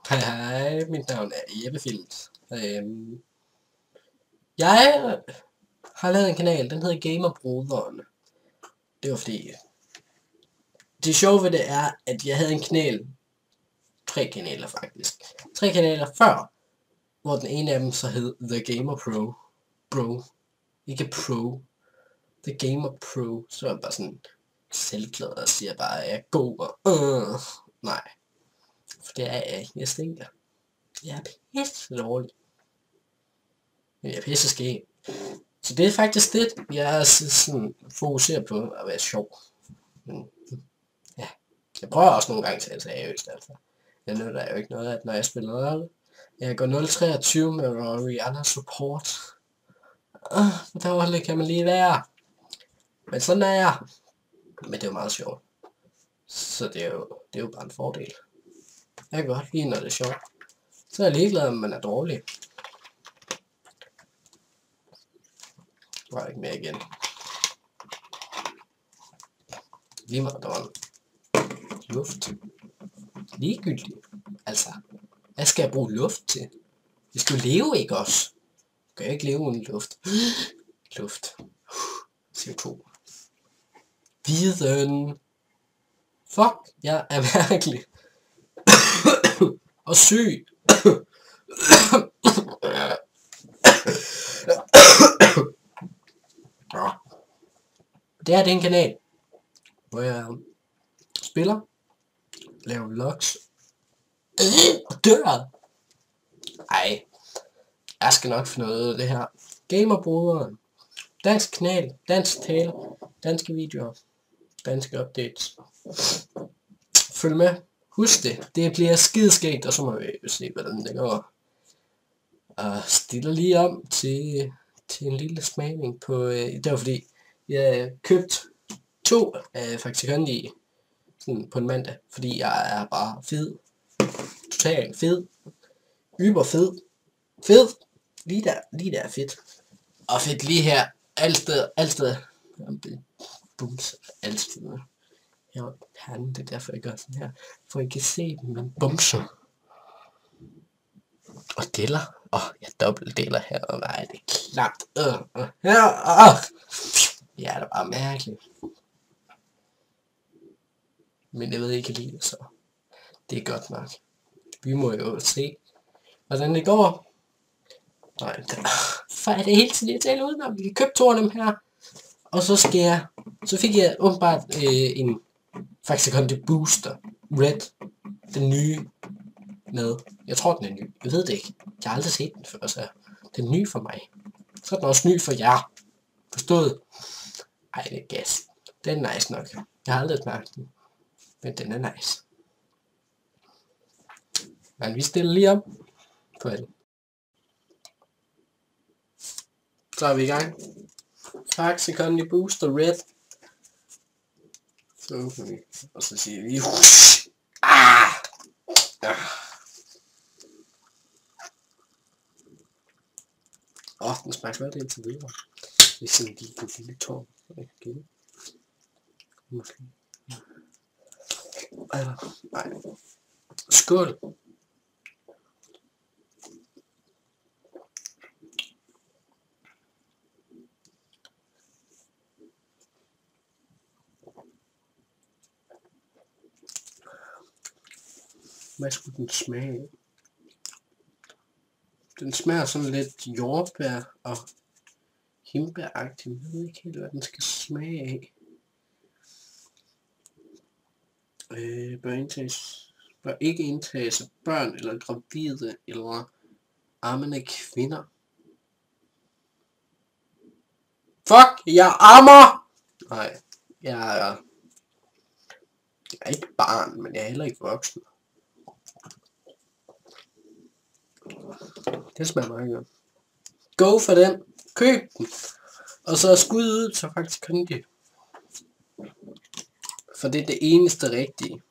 Hej hej, mit navn er Jeppe Filt. Jeg har lavet en kanal, den hedder Gamerbroderen. Det var fordi... Det sjove ved det er, at jeg havde en kanal, 3 kanaler faktisk. 3 kanaler før, hvor den ene af dem så hed The Gamer Pro. Bro. Ikke Pro. The Gamer Pro. Så er jeg bare sådan selvglad og siger bare, at jeg er god og... Nej. For det er jeg ikke. Jeg stinker. Jeg er pisse dårlig. Men jeg er pisse skæg. Så det er faktisk det, jeg sådan fokuserer på at være sjov. Men, ja. Jeg prøver også nogle gange til at tage seriøst, altså. Jeg ved, der er jo ikke noget, at når jeg spiller LOL, jeg går 0-23 med Rihanna support. Hvor dårligt kan man lige være. Men sådan er jeg. Men det er jo meget sjovt. Så det er jo bare en fordel. Jeg kan godt lide, når det er sjovt. Så er jeg ligeglad, om man er dårlig. Der var ikke mere igen. Lige meget, der var luft. Ligegyldigt. Altså, hvad skal jeg bruge luft til? Vi skal jo leve, ikke også? Kan jeg ikke leve uden luft? Luft. CO2. Viden. Fuck, jeg er mærkelig. Og syg. Det er en kanal, hvor jeg spiller, laver vlogs og dør. Ej, jeg skal nok finde noget af det her. Gamerbroderen. Dansk kanal, dansk tale, danske videoer, danske updates. Følg med. Husk det. Det bliver skideskægt, og så må vi jo se, hvordan det går. Og stiller lige om til en lille smagning på... det var fordi, jeg købte 2 Faxe Kondi sådan på en mandag, fordi jeg er bare fed. Totalt fed. Yberfed. Fed. Lige der er fedt. Og fedt lige her. Altid. Bums. Altid. Jeg har panden, det er derfor jeg gør sådan her. For I kan se min bumser. Og deler. Jeg dobbeltdeler her. Og nej, det er klamt. Ja, det er bare mærkeligt. Men jeg ved ikke lige, så det er godt nok. Vi må jo se, hvordan det går. Nej, for er det hele tiden, jeg taler udenom. Vi købte 2 af dem her. Og så fik jeg åbenbart en Faxe Kondi Booster Red. Den nye med. Jeg tror, den er ny. Jeg ved det ikke. Jeg har aldrig set den før, så den er ny for mig. Så er den også ny for jer. Forstået? Ej, det er gas. Den er nice nok. Jeg har aldrig smagt den. Men den er nice. Men vi stiller lige op på alle. Så er vi i gang. Faxe Kondi Booster Red. Så åbner vi. Og så siger vi... Den smager godt indtil videre. Det er sådan en lille tår. Måske. Nej. Skål. Hvad skulle den smage af? Den smager sådan lidt jordbær og hindbæragtigt. Jeg ved ikke helt, hvad den skal smage af. Bør ikke indtages af børn eller gravide eller ammende kvinder. Fuck, jeg ammer! Nej, jeg er ikke barn, men jeg er heller ikke voksen. Det smager meget godt. Go for den. Køb den. Og så skud ud, så faktisk kan de. For det er det eneste rigtige.